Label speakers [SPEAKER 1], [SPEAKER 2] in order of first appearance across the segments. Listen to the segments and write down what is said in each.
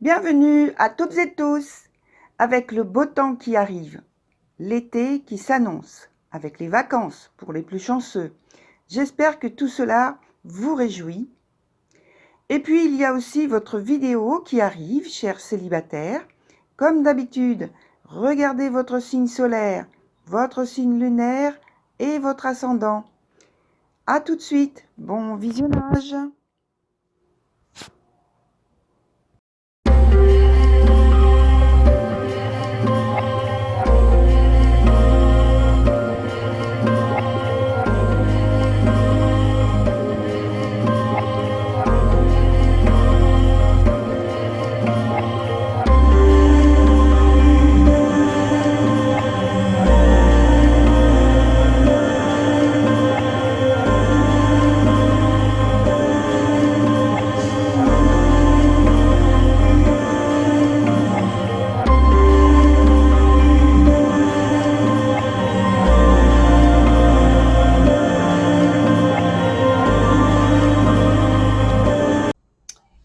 [SPEAKER 1] Bienvenue à toutes et tous, avec le beau temps qui arrive, l'été qui s'annonce, avec les vacances pour les plus chanceux. J'espère que tout cela vous réjouit. Et puis il y a aussi votre vidéo qui arrive, chers célibataires. Comme d'habitude, regardez votre signe solaire, votre signe lunaire et votre ascendant. À tout de suite, bon visionnage.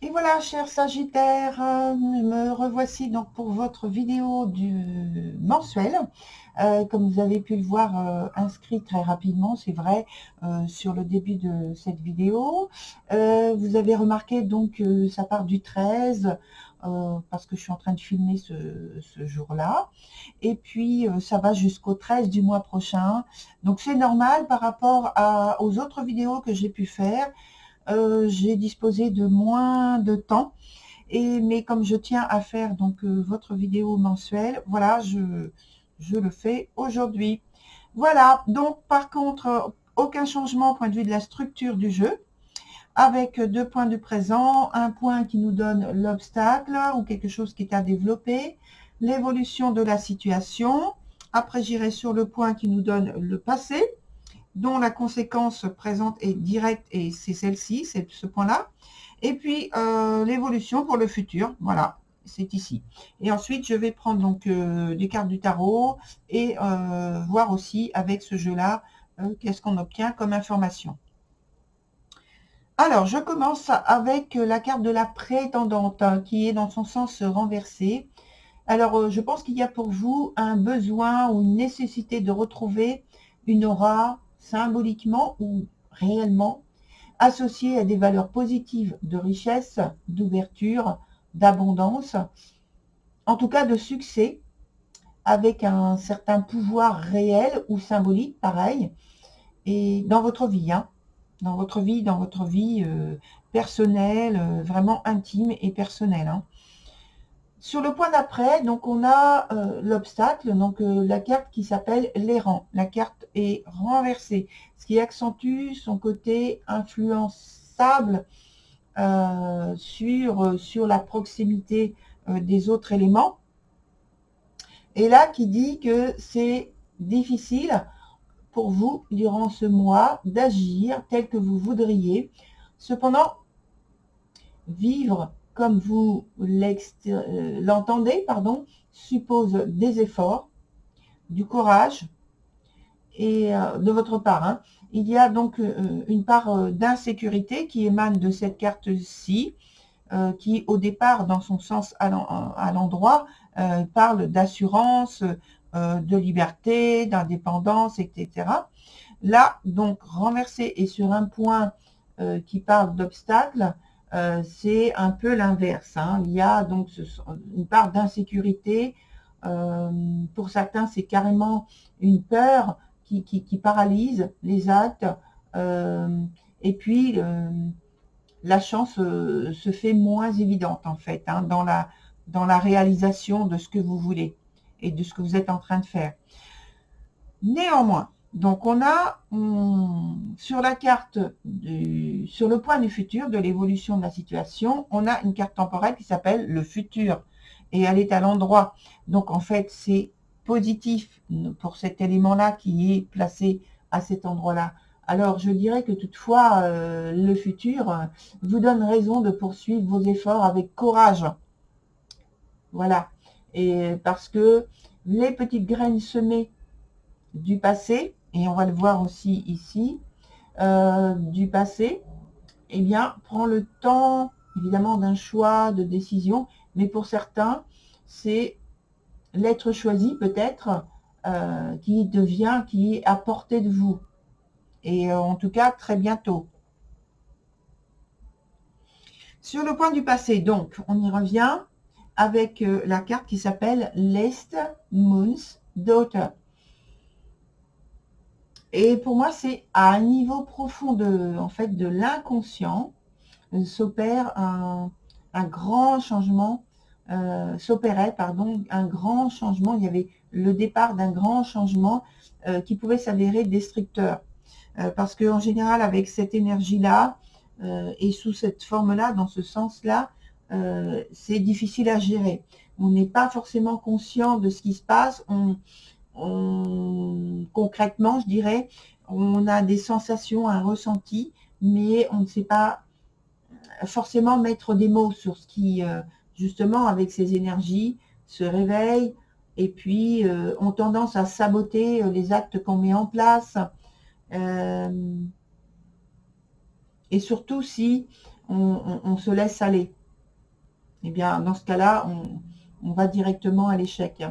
[SPEAKER 1] Et voilà, chers Sagittaires, me revoici donc pour votre vidéo du mensuel. Comme vous avez pu le voir, inscrit très rapidement, c'est vrai, sur le début de cette vidéo. Vous avez remarqué donc ça part du 13, parce que je suis en train de filmer ce jour-là. Et puis ça va jusqu'au 13 du mois prochain. Donc c'est normal par rapport aux autres vidéos que j'ai pu faire. J'ai disposé de moins de temps, mais comme je tiens à faire donc votre vidéo mensuelle, voilà, je le fais aujourd'hui. Voilà, donc par contre, aucun changement au point de vue de la structure du jeu, avec 2 points du présent, un point qui nous donne l'obstacle ou quelque chose qui est à développer, l'évolution de la situation. Après, j'irai sur le point qui nous donne le passé, dont la conséquence présente est directe, et c'est celle-ci, c'est ce point-là. Et puis l'évolution pour le futur, voilà, c'est ici. Et ensuite, je vais prendre donc des cartes du tarot et voir aussi avec ce jeu-là qu'est-ce qu'on obtient comme information. Alors, je commence avec la carte de la prétendante qui est dans son sens renversé. Alors, je pense qu'il y a pour vous un besoin ou une nécessité de retrouver une aura symboliquement ou réellement associée à des valeurs positives de richesse, d'ouverture, d'abondance, en tout cas de succès, avec un certain pouvoir réel ou symbolique, pareil, et dans votre vie, hein, dans votre vie personnelle, vraiment intime et personnelle, hein. Sur le point d'après, donc on a l'obstacle, donc la carte qui s'appelle l'errant. La carte est renversée, ce qui accentue son côté influençable sur la proximité des autres éléments. Et là, qui dit que c'est difficile pour vous, durant ce mois, d'agir tel que vous voudriez. Cependant, vivre comme vous l'entendez, suppose des efforts, du courage, et de votre part, hein. Il y a donc une part d'insécurité qui émane de cette carte-ci, qui au départ, dans son sens à l'endroit, parle d'assurance, de liberté, d'indépendance, etc. Là, donc, renversé et sur un point qui parle d'obstacle, c'est un peu l'inverse, hein. Il y a donc une part d'insécurité. Pour certains, c'est carrément une peur qui paralyse les actes. Et puis, la chance se fait moins évidente, en fait, hein, dans la réalisation de ce que vous voulez et de ce que vous êtes en train de faire. Néanmoins, donc on a sur la carte, sur le point du futur, de l'évolution de la situation, on a une carte temporelle qui s'appelle le futur, et elle est à l'endroit. Donc en fait, c'est positif pour cet élément-là qui est placé à cet endroit-là. Alors je dirais que toutefois, le futur vous donne raison de poursuivre vos efforts avec courage. Voilà. Et parce que les petites graines semées du passé, et on va le voir aussi ici, du passé, eh bien, prend le temps, évidemment, d'un choix, de décision, mais pour certains, c'est l'être choisi peut-être qui est à portée de vous. Et en tout cas, très bientôt. Sur le point du passé, donc, on y revient avec la carte qui s'appelle l'Est Moon's Daughter. Et pour moi, c'est à un niveau profond en fait, de l'inconscient, s'opère un grand changement, s'opérait, pardon, un grand changement. Il y avait le départ d'un grand changement qui pouvait s'avérer destructeur. Parce qu'en général, avec cette énergie-là, et sous cette forme-là, dans ce sens-là, c'est difficile à gérer. On n'est pas forcément conscient de ce qui se passe. Concrètement, je dirais, on a des sensations, un ressenti, mais on ne sait pas forcément mettre des mots sur ce qui, justement, avec ces énergies, se réveille et puis ont tendance à saboter les actes qu'on met en place. Et surtout si on se laisse aller. Eh bien, dans ce cas-là, on va directement à l'échec.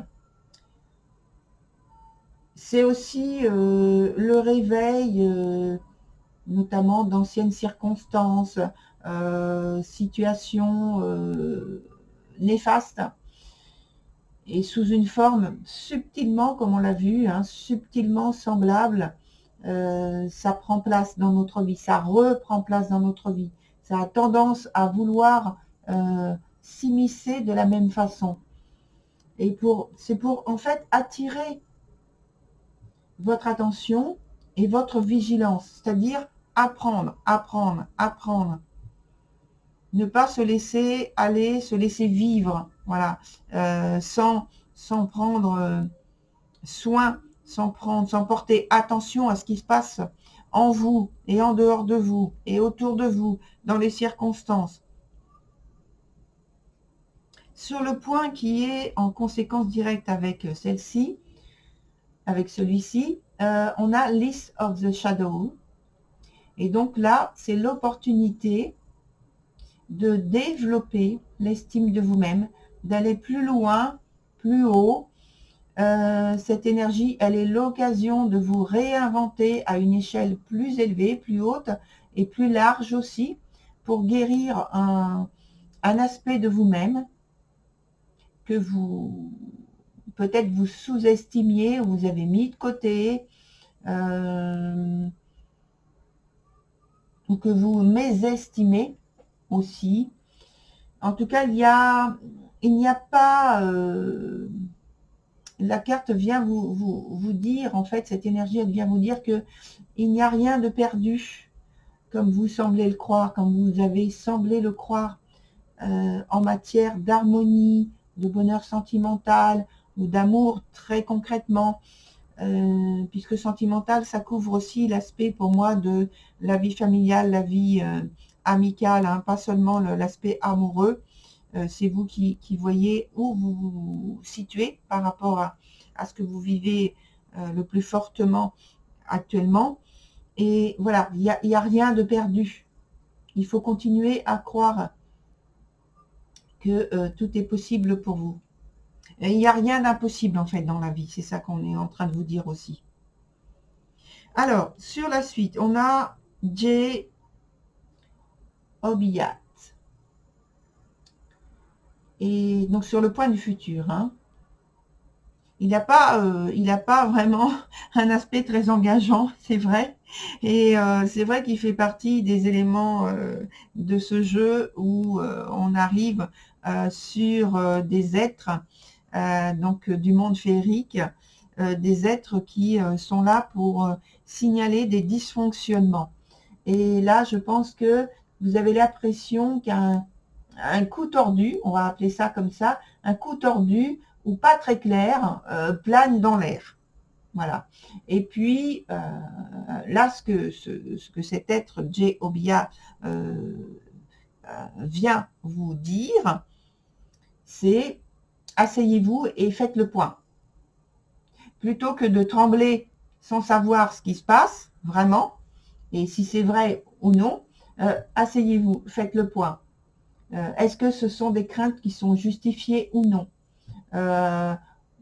[SPEAKER 1] C'est aussi le réveil, notamment d'anciennes circonstances, situations néfastes, et sous une forme subtilement, comme on l'a vu, hein, subtilement semblable, ça prend place dans notre vie, ça reprend place dans notre vie. Ça a tendance à vouloir s'immiscer de la même façon. Et c'est pour en fait attirer votre attention et votre vigilance, c'est-à-dire apprendre, apprendre, apprendre. Ne pas se laisser aller, se laisser vivre, voilà, sans prendre soin, sans porter attention à ce qui se passe en vous et en dehors de vous et autour de vous, dans les circonstances. Sur le point qui est en conséquence directe avec celle-ci, avec celui-ci, on a List of the Shadow. Et donc là, c'est l'opportunité de développer l'estime de vous-même, d'aller plus loin, plus haut. Cette énergie, elle est l'occasion de vous réinventer à une échelle plus élevée, plus haute et plus large aussi, pour guérir un aspect de vous-même que vous peut-être vous sous-estimiez ou vous avez mis de côté, ou que vous mésestimez aussi. En tout cas, il n'y a pas... la carte vient vous dire, en fait, cette énergie, elle vient vous dire que il n'y a rien de perdu, comme vous semblez le croire, comme vous avez semblé le croire, en matière d'harmonie, de bonheur sentimental ou d'amour très concrètement, puisque sentimental, ça couvre aussi l'aspect pour moi de la vie familiale, la vie amicale, hein, pas seulement l'aspect amoureux. C'est vous qui voyez où vous vous situez par rapport à ce que vous vivez le plus fortement actuellement. Et voilà, il n'y a rien de perdu. Il faut continuer à croire que tout est possible pour vous. Et il n'y a rien d'impossible en fait dans la vie. C'est ça qu'on est en train de vous dire aussi. Alors, sur la suite, on a J. Obiat. Et donc sur le point du futur, hein. Il n'a pas vraiment un aspect très engageant, c'est vrai. Et c'est vrai qu'il fait partie des éléments de ce jeu où on arrive sur des êtres, donc du monde féerique, des êtres qui sont là pour signaler des dysfonctionnements. Et là, je pense que vous avez l'impression qu'un coup tordu, on va appeler ça comme ça, un coup tordu ou pas très clair, plane dans l'air. Voilà. Et puis, là, ce que cet être, J. Obia, vient vous dire, c'est asseyez-vous et faites le point. Plutôt que de trembler sans savoir ce qui se passe, vraiment, et si c'est vrai ou non, asseyez-vous, faites le point. Est-ce que ce sont des craintes qui sont justifiées ou non?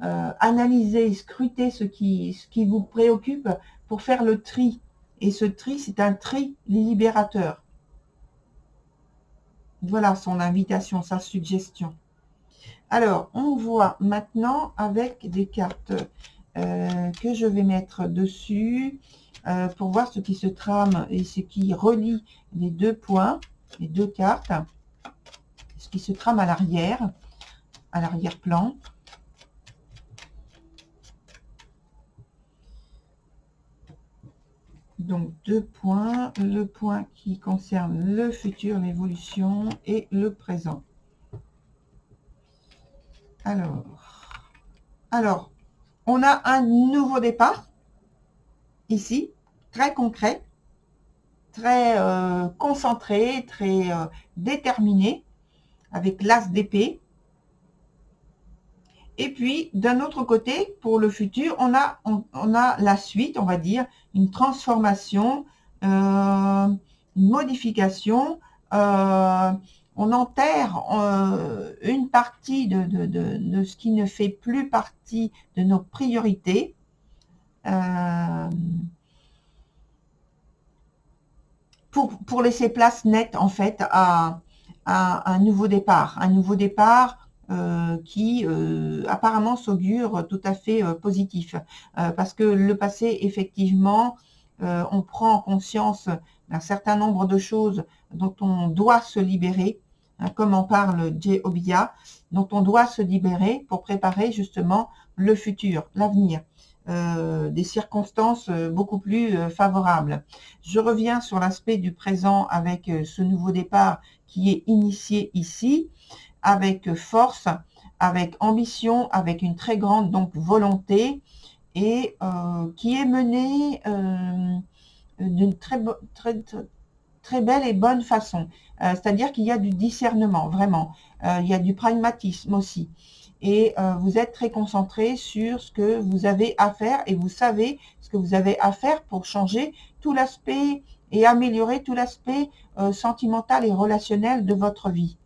[SPEAKER 1] Analyser, scruter ce qui vous préoccupe pour faire le tri. Et ce tri, c'est un tri libérateur. Voilà son invitation, sa suggestion. Alors, on voit maintenant avec des cartes que je vais mettre dessus pour voir ce qui se trame et ce qui relie les deux points, les deux cartes, ce qui se trame à l'arrière-plan. Donc, deux points, le point qui concerne le futur, l'évolution et le présent. Alors, on a un nouveau départ, ici, très concret, très concentré, très déterminé, avec l'as d'épée. Et puis, d'un autre côté, pour le futur, on a la suite, on va dire, une transformation, une modification. On enterre une partie de ce qui ne fait plus partie de nos priorités. Pour laisser place nette, en fait, à un nouveau départ. Un nouveau départ qui apparemment s'augure tout à fait positif. Parce que le passé, effectivement, on prend conscience d'un certain nombre de choses dont on doit se libérer, hein, comme en parle Jay Obia, dont on doit se libérer pour préparer justement le futur, l'avenir. Des circonstances beaucoup plus favorables. Je reviens sur l'aspect du présent avec ce nouveau départ qui est initié ici, avec force, avec ambition, avec une très grande donc volonté et qui est mené d'une très belle et bonne façon. C'est-à-dire qu'il y a du discernement, vraiment. Il y a du pragmatisme aussi. Et vous êtes très concentré sur ce que vous avez à faire et vous savez ce que vous avez à faire pour changer tout l'aspect et améliorer tout l'aspect sentimental et relationnel de votre vie.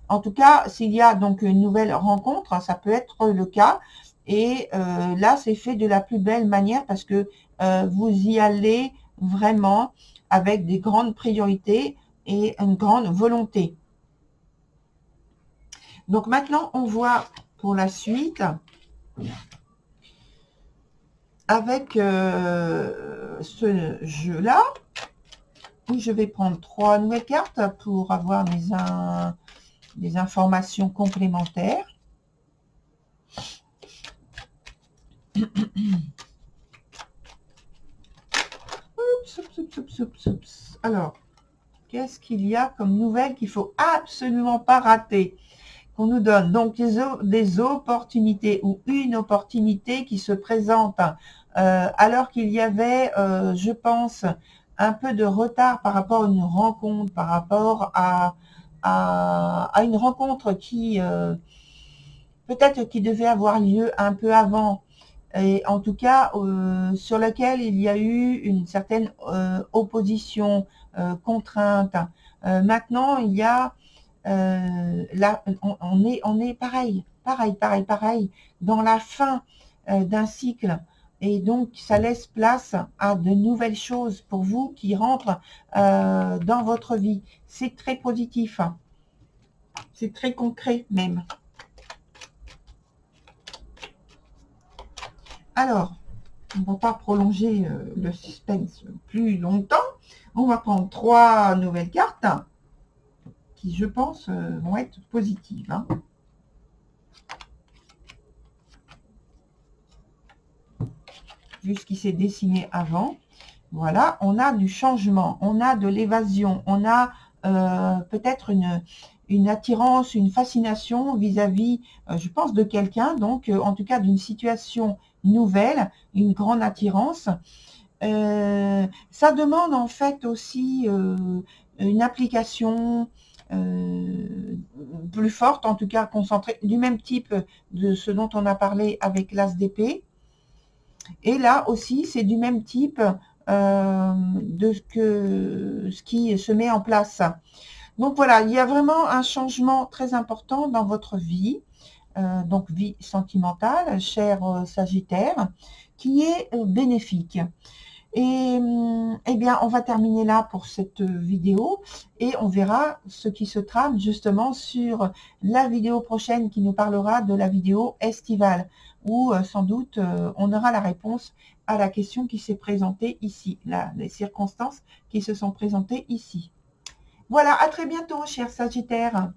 [SPEAKER 1] En tout cas, s'il y a donc une nouvelle rencontre, ça peut être le cas. Et là, c'est fait de la plus belle manière parce que vous y allez vraiment avec des grandes priorités et une grande volonté. Donc maintenant, on voit pour la suite avec ce jeu-là, où je vais prendre 3 nouvelles cartes pour avoir des informations complémentaires. Alors, qu'est-ce qu'il y a comme nouvelle qu'il ne faut absolument pas rater? Qu'on nous donne donc des opportunités ou une opportunité qui se présente alors qu'il y avait, je pense, un peu de retard par rapport à une rencontre, par rapport à une rencontre qui peut-être qui devait avoir lieu un peu avant, et en tout cas sur laquelle il y a eu une certaine opposition, contrainte. Maintenant, il y a là, on est pareil dans la fin d'un cycle, et donc ça laisse place à de nouvelles choses pour vous qui rentrent dans votre vie. C'est très positif, hein. C'est très concret même. Alors, on ne va pas prolonger le suspense plus longtemps. On va prendre 3 nouvelles cartes qui, je pense, vont être positives, hein. Vu ce qui s'est dessiné avant. Voilà, on a du changement, on a de l'évasion, on a peut-être une attirance, une fascination vis-à-vis, je pense, de quelqu'un, donc en tout cas d'une situation nouvelle, une grande attirance. Ça demande en fait aussi une application plus forte, en tout cas concentrée, du même type de ce dont on a parlé avec l'as d'épée. Et là aussi, c'est du même type de ce qui se met en place. Donc voilà, il y a vraiment un changement très important dans votre vie, donc vie sentimentale, cher Sagittaire, qui est bénéfique. Et eh bien, on va terminer là pour cette vidéo et on verra ce qui se trame justement sur la vidéo prochaine qui nous parlera de la vidéo estivale où sans doute on aura la réponse à la question qui s'est présentée ici, les circonstances qui se sont présentées ici. Voilà, à très bientôt, cher Sagittaire.